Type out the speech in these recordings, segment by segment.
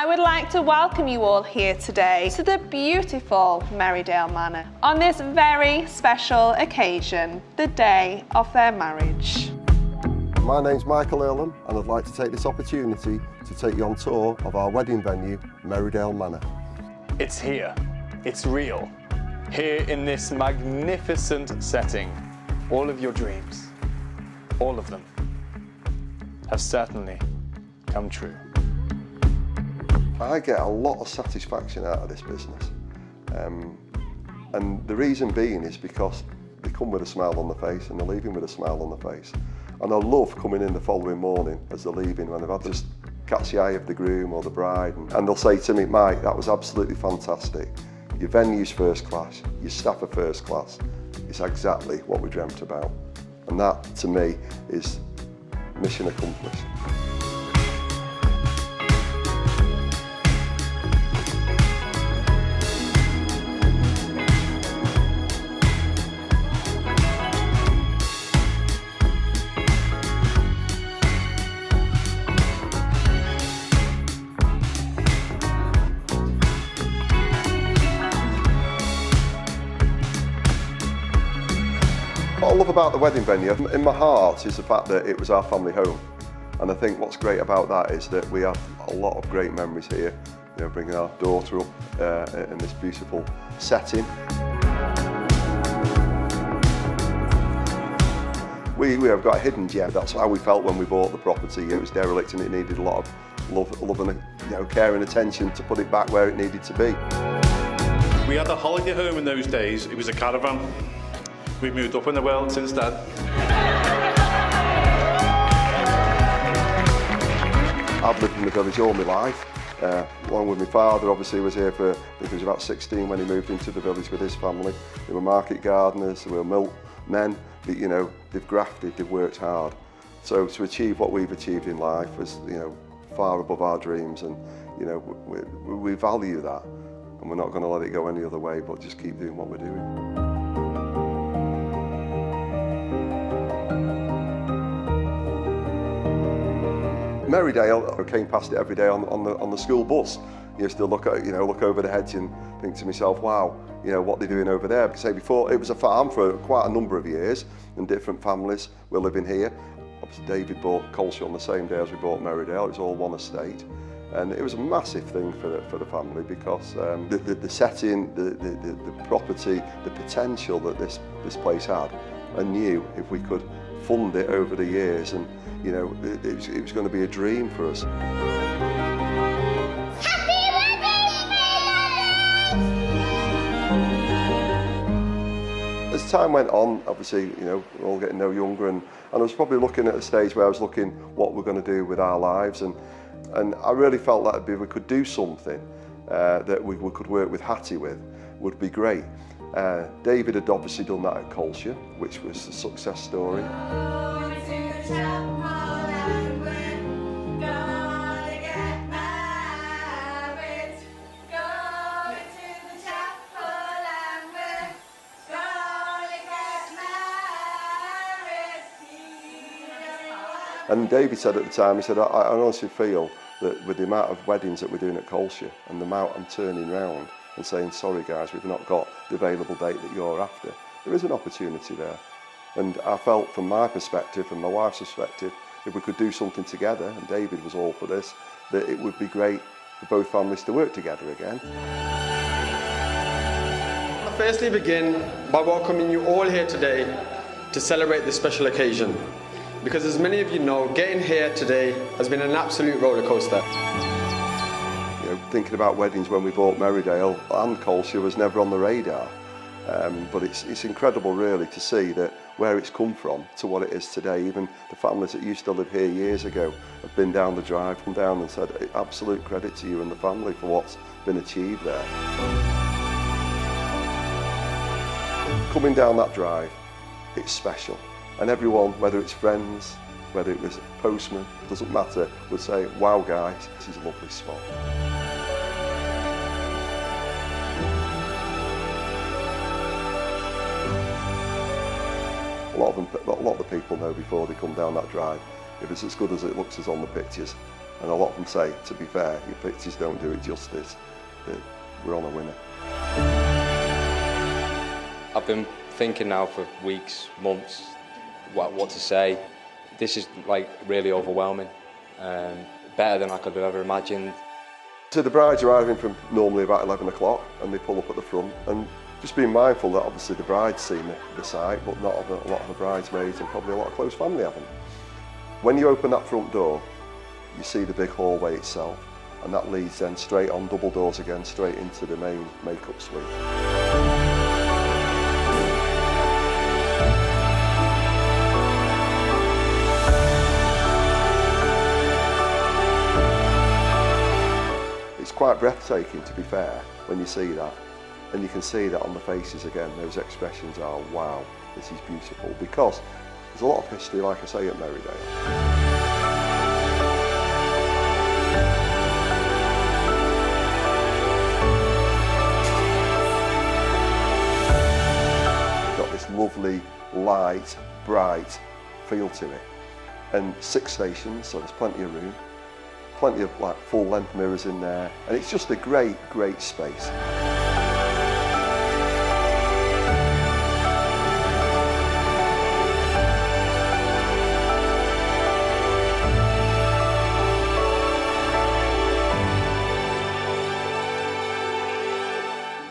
I would like to welcome you all here today to the beautiful Merrydale Manor on this very special occasion, the day of their marriage. My name's Michael Earlham and I'd like to take this opportunity to take you on tour of our wedding venue, Merrydale Manor. It's here, it's real. Here in this magnificent setting, all of your dreams, all of them, have certainly come true. I get a lot of satisfaction out of this business. And the reason being is because they come with a smile on the face and they're leaving with a smile on the face. And I love coming in the following morning as they're leaving when they've had just catch the eye of the groom or the bride and they'll say to me, Mike, that was absolutely fantastic. Your venue's first class, your staff are first class. It's exactly what we dreamt about. And that, to me, is mission accomplished. What I love about the wedding venue, in my heart, is the fact that it was our family home. And I think what's great about that is that we have a lot of great memories here, you know, bringing our daughter up in this beautiful setting. We have got a hidden gem. That's how we felt when we bought the property. It was derelict and it needed a lot of love and care and attention to put it back where it needed to be. We had a holiday home in those days. It was a caravan. We've moved up in the world since then. I've lived in the village all my life, along with my father. Obviously was here for, I think he was about 16 when he moved into the village with his family. They were market gardeners, they were milkmen, you know, they've grafted, they've worked hard. So to achieve what we've achieved in life was, you know, far above our dreams, and you know, we value that, and we're not going to let it go any other way, but just keep doing what we're doing. Merrydale, I came past it every day on the school bus. I used to look over the hedge and think to myself, wow, you know, what they're doing over there. Because say before, it was a farm for quite a number of years, and different families were living here. Obviously, David bought Colchester on the same day as we bought Merrydale. It was all one estate, and it was a massive thing for the family because the setting, the property, the potential that this place had. I knew if we could fund it over the years, and you know, it was going to be a dream for us. As time went on, obviously, you know, we're all getting no younger, and I was probably looking at a stage where I was looking what we're going to do with our lives, and I really felt that if we could do something that we could work with Hattie with, would be great. David had obviously done that at Colchester, which was a success story. And David said at the time, he said, I honestly feel that with the amount of weddings that we're doing at Colchester and the amount I'm turning round and saying, sorry guys, we've not got the available date that you're after, there is an opportunity there. And I felt from my perspective and my wife's perspective, if we could do something together, and David was all for this, that it would be great for both families to work together again. I'll firstly begin by welcoming you all here today to celebrate this special occasion. Because as many of you know, getting here today has been an absolute roller coaster. You know, thinking about weddings when we bought Merrydale and Colchester was never on the radar. But it's incredible really to see that where it's come from to what it is today. Even the families that used to live here years ago have been down the drive, come down and said absolute credit to you and the family for what's been achieved there. Coming down that drive, it's special. And everyone, whether it's friends, whether it was a postman, doesn't matter, would say, wow guys, this is a lovely spot. A lot of the people know before they come down that drive, if it's as good as it looks as on the pictures, And a lot of them say, to be fair, your pictures don't do it justice, that we're on a winner. I've been thinking now for weeks, months, what to say. This is like really overwhelming, better than I could have ever imagined. So the bride's arriving from normally about 11 o'clock and they pull up at the front, and just being mindful that obviously the bride's seen the site, but not a lot of the bridesmaids and probably a lot of close family haven't. When you open that front door, you see the big hallway itself, and that leads then straight on, double doors again, straight into the main makeup suite. It's quite breathtaking, to be fair, when you see that. And you can see that on the faces again, those expressions are, wow, this is beautiful. Because there's a lot of history, like I say, at Merrydale. Got this lovely, light, bright feel to it. And 6 stations, so there's plenty of room. Plenty of like full-length mirrors in there, and it's just a great, great space.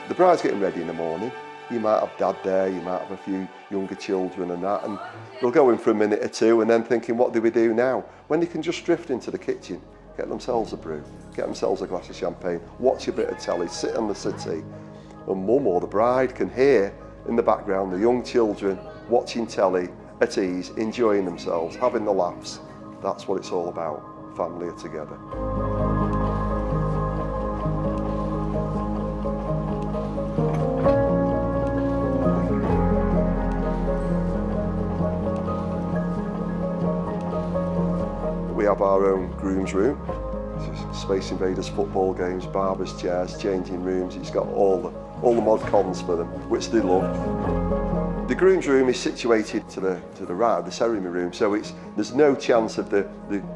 The bride's getting ready in the morning. You might have dad there, you might have a few younger children and that, and they'll go in for a minute or two and then thinking, what do we do now? When they can just drift into the kitchen, get themselves a brew, get themselves a glass of champagne, watch a bit of telly, sit on the settee, and mum or the bride can hear in the background the young children watching telly at ease, enjoying themselves, having the laughs. That's what it's all about. Family are together. We have our own groom's room. It's Space Invaders football games, barbers' chairs, changing rooms. It's got all the mod cons for them, which they love. The groom's room is situated to the right of the ceremony room, so there's no chance of the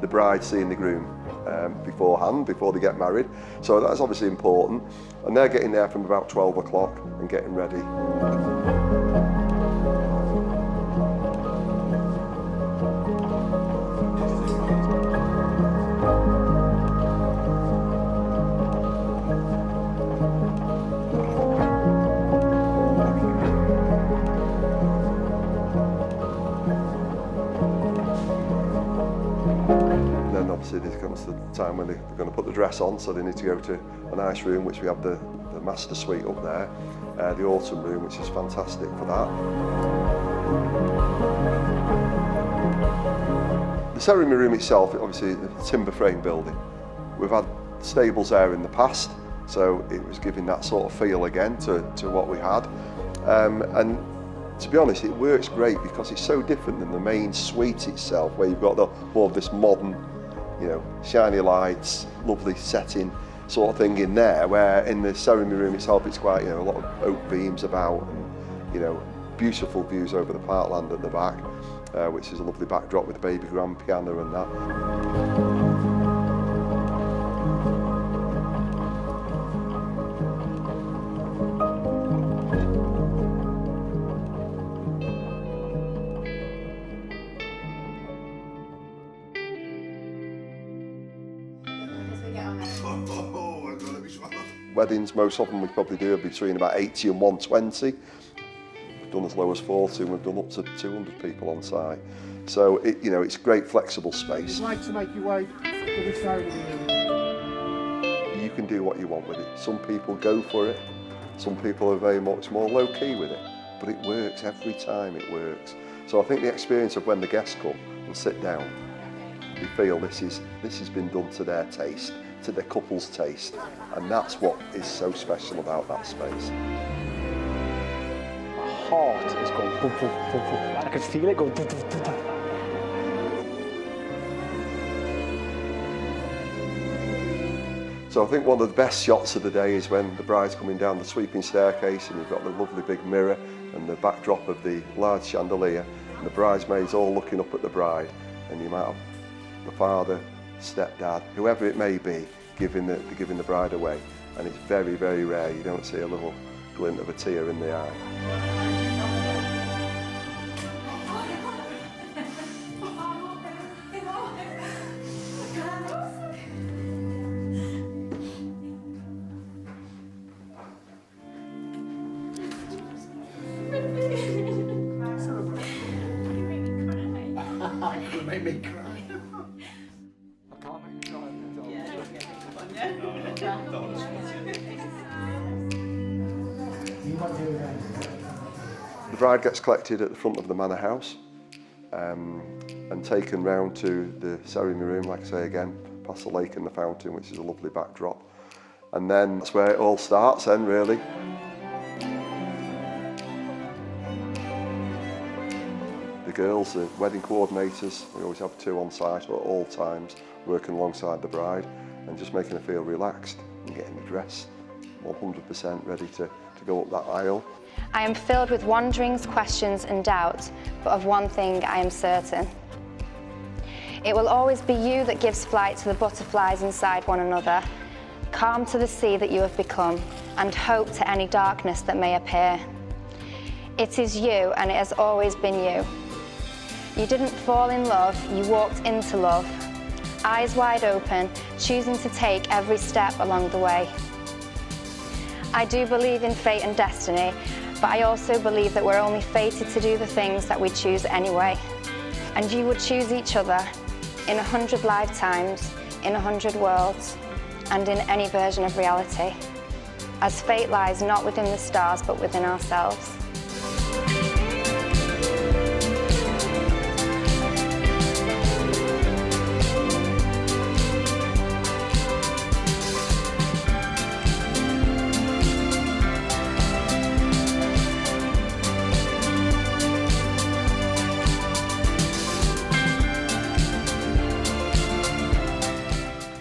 bride seeing the groom beforehand, before they get married. So that's obviously important. And they're getting there from about 12 o'clock and getting ready. Obviously there comes the time when they're going to put the dress on, so they need to go to a nice room, which we have the master suite up there, the autumn room, which is fantastic for that. The ceremony room itself, obviously a timber frame building. We've had stables there in the past, so it was giving that sort of feel again to what we had. And to be honest, it works great because it's so different than the main suite itself, where you've got more of this modern, shiny lights, lovely setting sort of thing in there, where in the ceremony room itself it's quite, a lot of oak beams about and, beautiful views over the parkland at the back, which is a lovely backdrop with a baby grand piano and that. Weddings, most of them we probably do are between about 80 and 120. We've done as low as 40 and we've done up to 200 people on site. So it's great flexible space. You'd like to make your way to the ceremony room. You can do what you want with it. Some people go for it. Some people are very much more low key with it. But it works every time. It works. So I think the experience of when the guests come and sit down, they feel this has been done to their taste, to their couple's taste, and that's what is so special about that space. My heart is going boom, boom, boom, boom. I can feel it going boom, boom, boom, boom. So I think one of the best shots of the day is when the bride's coming down the sweeping staircase and you've got the lovely big mirror and the backdrop of the large chandelier and the bridesmaids all looking up at the bride, and you might have the father stepdad, whoever it may be, giving the bride away. And it's very, very rare. You don't see a little glint of a tear in the eye. Make me cry. I can't make you cry. The bride gets collected at the front of the manor house and taken round to the ceremony room, like I say again, past the lake and the fountain, which is a lovely backdrop. And then that's where it all starts then, really. The girls, the wedding coordinators, we always have 2 on site at all times, working alongside the bride and just making her feel relaxed and getting the dress 100% ready to go up that aisle. I am filled with wonderings, questions and doubts, but of one thing I am certain. It will always be you that gives flight to the butterflies inside one another, calm to the sea that you have become, and hope to any darkness that may appear. It is you, and it has always been you. You didn't fall in love, you walked into love, eyes wide open, choosing to take every step along the way. I do believe in fate and destiny, but I also believe that we're only fated to do the things that we choose anyway. And you would choose each other in 100 lifetimes, in 100 worlds, and in any version of reality, as fate lies not within the stars, but within ourselves.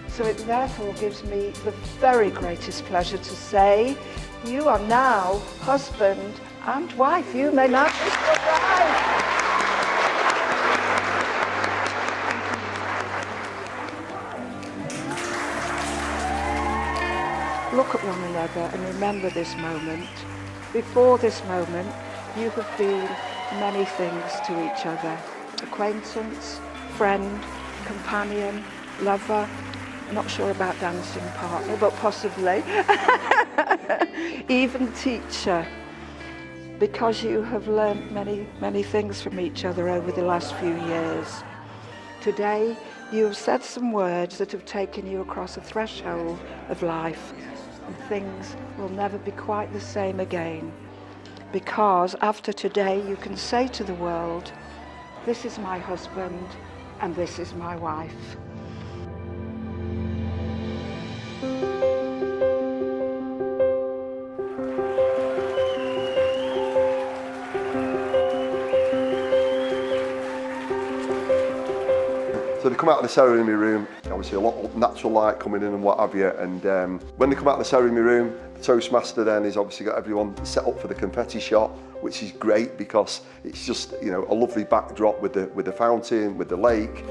So it therefore gives me the very greatest pleasure to say, you are now husband and wife. You may now kiss your bride. Look at one another and remember this moment. Before this moment, you have been many things to each other. Acquaintance, friend, companion, lover. Not sure about dancing partner, but possibly. Even teacher, because you have learnt many, many things from each other over the last few years. Today, you have said some words that have taken you across a threshold of life, and things will never be quite the same again. Because after today, you can say to the world, this is my husband, and this is my wife. So they come out of the ceremony room, obviously a lot of natural light coming in and what have you, and when they come out of the ceremony room, the Toastmaster then has obviously got everyone set up for the confetti shot, which is great because it's just, you know, a lovely backdrop with the fountain, with the lake.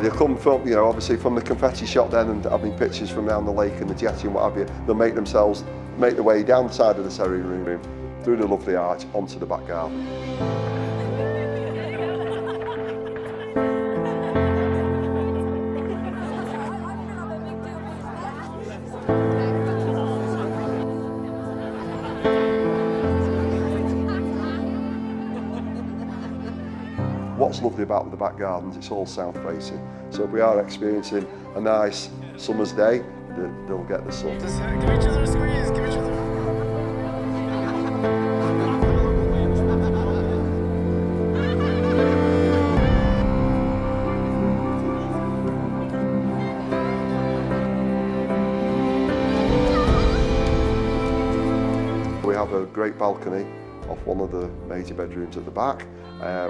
They'll come from, you know, obviously from the confetti shot then and having pictures from down the lake and the jetty and what have you. They'll make their way down the side of the ceremony room, through the lovely arch, onto the back garden. What's lovely about the back gardens, it's all south facing. So if we are experiencing a nice summer's day, they'll get the sun. Just give each other a squeeze, give each other. have a great balcony off one of the major bedrooms at the back,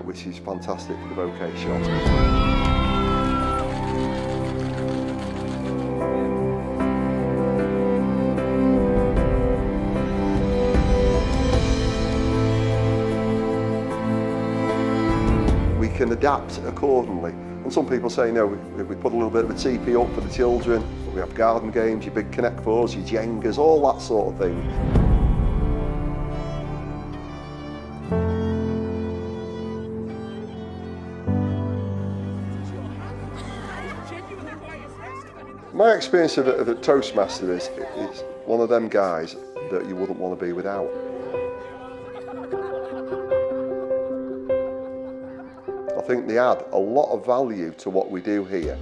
which is fantastic for the bouquet shot. We can adapt accordingly. And some people say, no, we put a little bit of a teepee up for the children, we have garden games, your big Connect Fours, your Jengas, all that sort of thing. My experience of a Toastmaster is one of them guys that you wouldn't want to be without. I think they add a lot of value to what we do here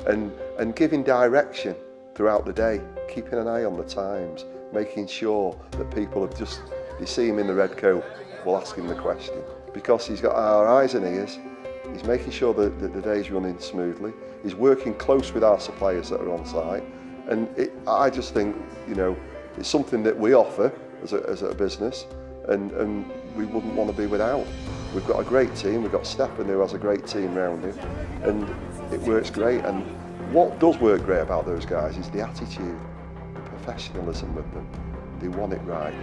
and giving direction throughout the day, keeping an eye on the times, making sure that people have just, you see him in the red coat, we'll ask him the question. Because he's got our eyes and ears, he's making sure that the day's running smoothly, he's working close with our suppliers that are on site, and I just think, you know, it's something that we offer as a business and we wouldn't want to be without. We've got a great team, we've got Stefan who has a great team around him, and it works great. And what does work great about those guys is the attitude, the professionalism of them. They want it right.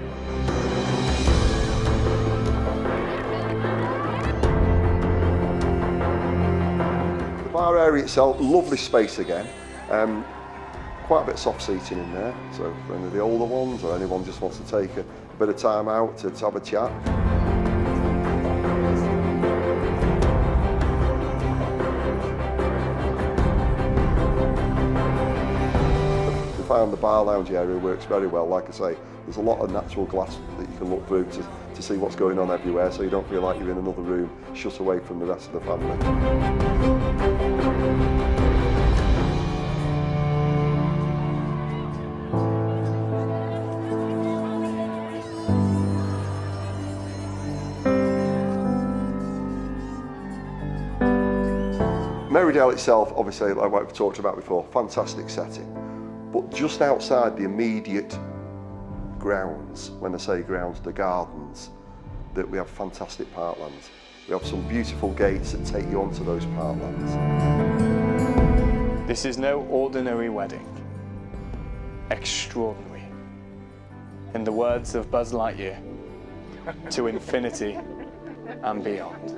The bar area itself, lovely space again. Quite a bit of soft seating in there, so for any of the older ones or anyone just wants to take a bit of time out to have a chat. I found the bar lounge area works very well. Like I say, there's a lot of natural glass that you can look through to see what's going on everywhere, so you don't feel like you're in another room shut away from the rest of the family. Merrydale itself, obviously, like what we've talked about before, fantastic setting. But just outside the immediate grounds, when I say grounds, the gardens, that we have fantastic parklands. We have some beautiful gates that take you onto those parklands. This is no ordinary wedding. Extraordinary. In the words of Buzz Lightyear, to infinity and beyond.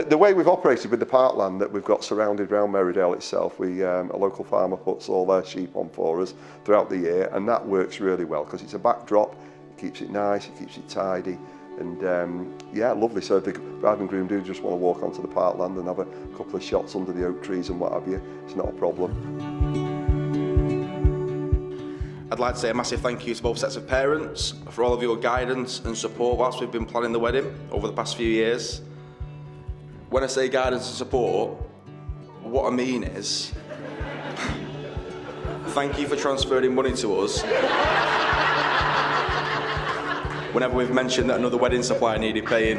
The way we've operated with the parkland that we've got surrounded around Merrydale itself, a local farmer puts all their sheep on for us throughout the year, and that works really well because it's a backdrop, it keeps it nice, it keeps it tidy, and yeah, lovely. So if the bride and groom do just want to walk onto the parkland and have a couple of shots under the oak trees and what have you, it's not a problem. I'd like to say a massive thank you to both sets of parents for all of your guidance and support whilst we've been planning the wedding over the past few years. When I say guidance and support, what I mean is, thank you for transferring money to us whenever we've mentioned that another wedding supplier needed paying.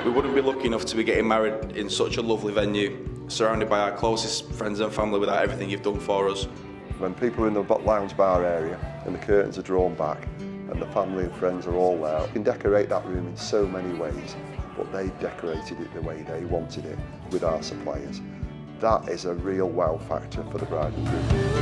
We wouldn't be lucky enough to be getting married in such a lovely venue, surrounded by our closest friends and family without everything you've done for us. When people are in the lounge bar area and the curtains are drawn back and the family and friends are all there, you can decorate that room in so many ways. But they decorated it the way they wanted it with our suppliers. That is a real wow factor for the bride and groom.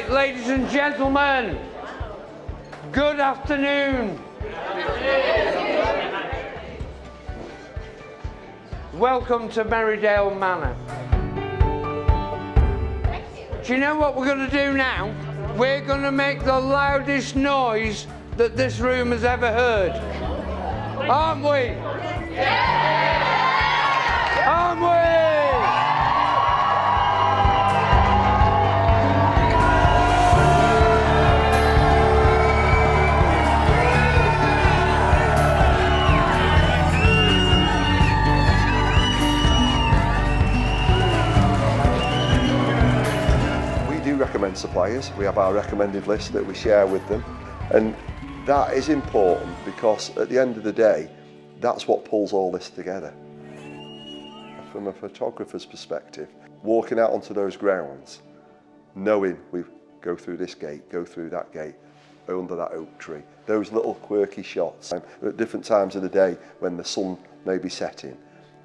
Ladies and gentlemen, good afternoon. Welcome to Merrydale Manor. Do you know what we're going to do now? We're going to make the loudest noise that this room has ever heard. Aren't we? Yeah! Aren't we? suppliers. We have our recommended list that we share with them, and that is important because at the end of the day, that's what pulls all this together. From a photographer's perspective, walking out onto those grounds, knowing we go through this gate, go through that gate, under that oak tree, those little quirky shots at different times of the day when the sun may be setting,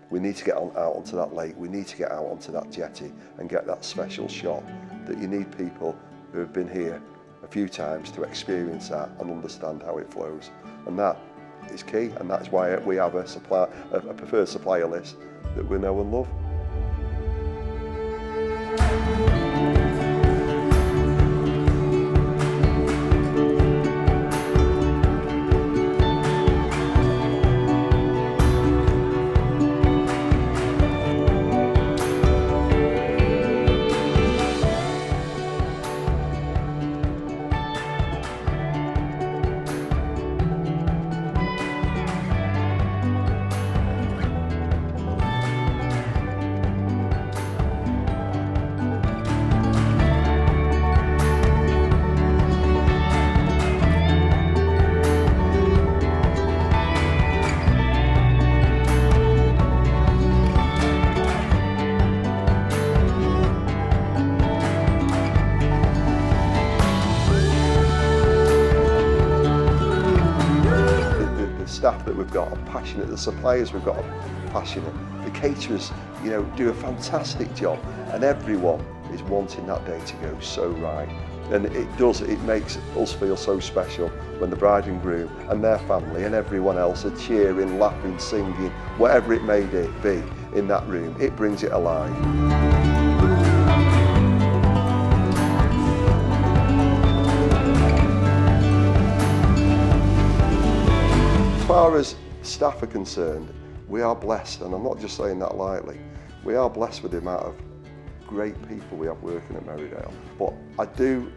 we need to get out onto that lake, we need to get out onto that jetty and get that special shot that you need people who have been here a few times to experience that and understand how it flows. And that is key, and that's why we have a preferred supplier list that we know and love. Staff that we've got are passionate, the suppliers we've got are passionate, the caterers, you know, do a fantastic job, and everyone is wanting that day to go so right. And it makes us feel so special when the bride and groom and their family and everyone else are cheering, laughing, singing, whatever it may be in that room. It brings it alive. As far as staff are concerned, we are blessed, and I'm not just saying that lightly. We are blessed with the amount of great people we have working at Merrydale. But I do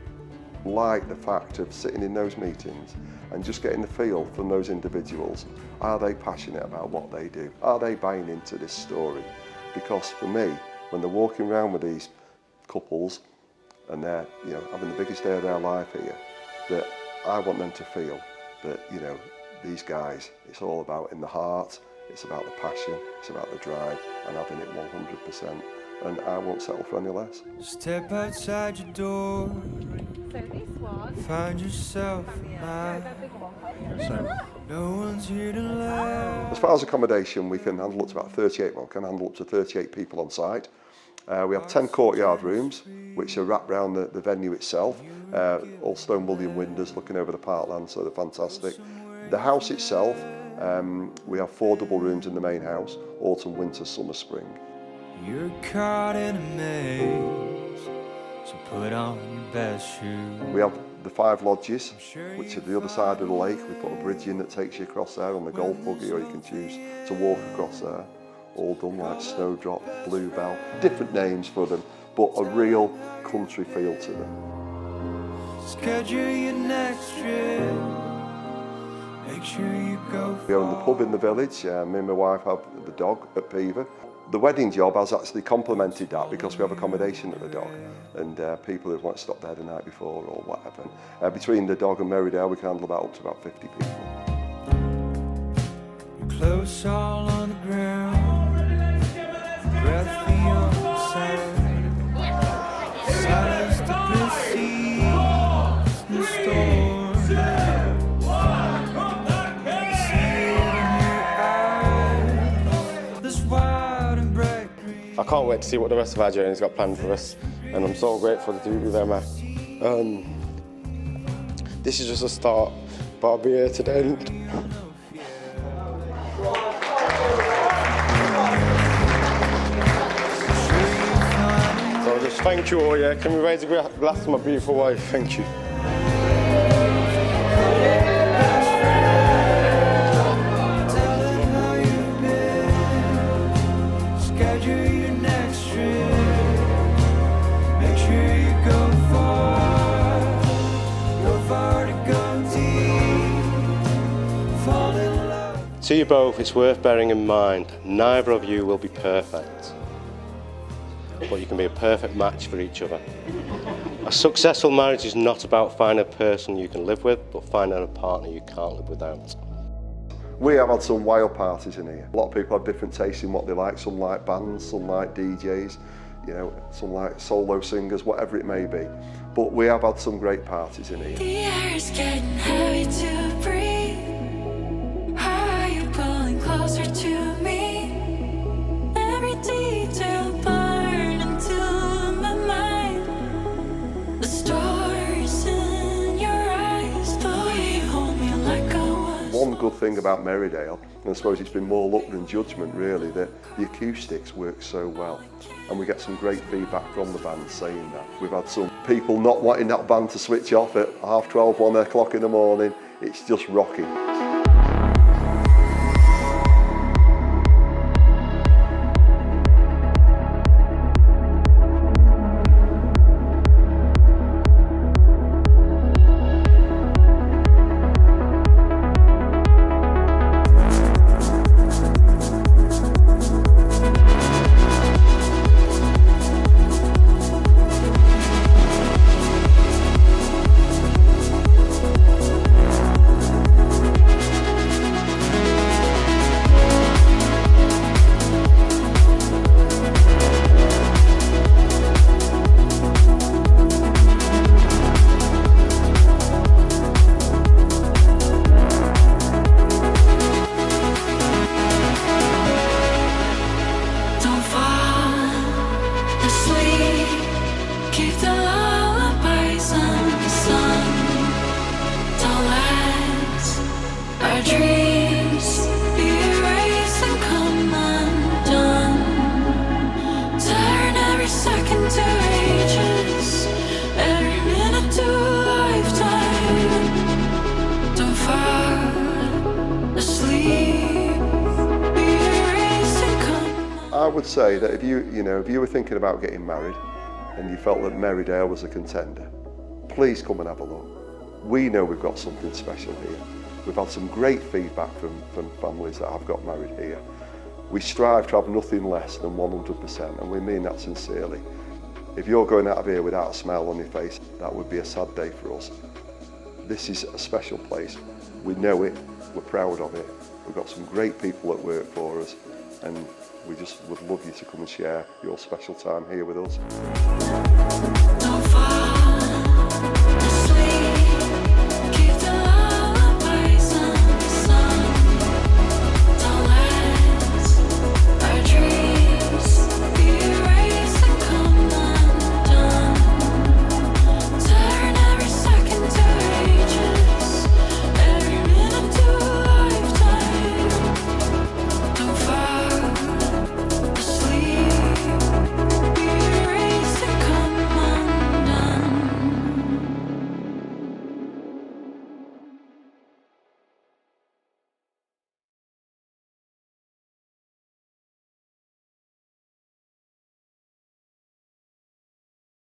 like the fact of sitting in those meetings and just getting the feel from those individuals. Are they passionate about what they do? Are they buying into this story? Because for me, when they're walking around with these couples and they're, you know, having the biggest day of their life here, that I want them to feel that, you know, these guys, it's all about in the heart, it's about the passion, it's about the drive, and having it 100%. And I won't settle for any less. Step outside your door. So this one. Find yourself no one's here to laugh. As far as accommodation, we can handle up to about 38. Well, can handle up to 38 people on site. We have 10 courtyard rooms, which are wrapped around the venue itself. All stone mullioned windows looking over the parkland, so they're fantastic. The house itself, we have 4 double rooms in the main house: autumn, winter, summer, spring. You're caught in a maze, so put on your best shoes. We have the 5 lodges, which are the other side of the lake. We put a bridge in that takes you across there on the golf buggy, or you can choose to walk across there. All done like Snowdrop, Bluebell, different names for them, but a real country feel to them. Schedule your next trip. Make sure you go. We own the pub in the village. Me and my wife have the dog at Peaver. The wedding job has actually complemented that because we have accommodation at the dog, and people who want to stop there the night before or whatever. Between the dog and Merrydale, we can handle about up to about 50 people. Your clothes all on the ground. Breath for your side. Silence that precedes the storm. I can't wait to see what the rest of our journey's got planned for us, and I'm so grateful to be with Emma. This is just a start, but I'll be here to the end. So just thank you all, yeah. Can we raise a glass to my beautiful wife? Thank you. To you both, it's worth bearing in mind, neither of you will be perfect, but you can be a perfect match for each other. A successful marriage is not about finding a person you can live with, but finding a partner you can't live without. We have had some wild parties in here. A lot of people have different tastes in what they like. Some like bands, some like DJs, you know, some like solo singers, whatever it may be. But we have had some great parties in here. The air is getting heavy to breathe. How are you pulling closer to me? Every detail burned into my mind. The stars in your eyes, the way you hold me like I was. One good thing about Merrydale, and I suppose it's been more luck than judgment really, that the acoustics work so well. And we get some great feedback from the band saying that. We've had some people not wanting that band to switch off at 12:30, 1 o'clock in the morning. It's just rocking. I would say that if you were thinking about getting married and you felt that Merrydale was a contender, please come and have a look. We know we've got something special here. We've had some great feedback from families that have got married here. We strive to have nothing less than 100%, and we mean that sincerely. If you're going out of here without a smile on your face, that would be a sad day for us. This is a special place. We know it, we're proud of it. We've got some great people that work for us, and we just would love you to come and share your special time here with us.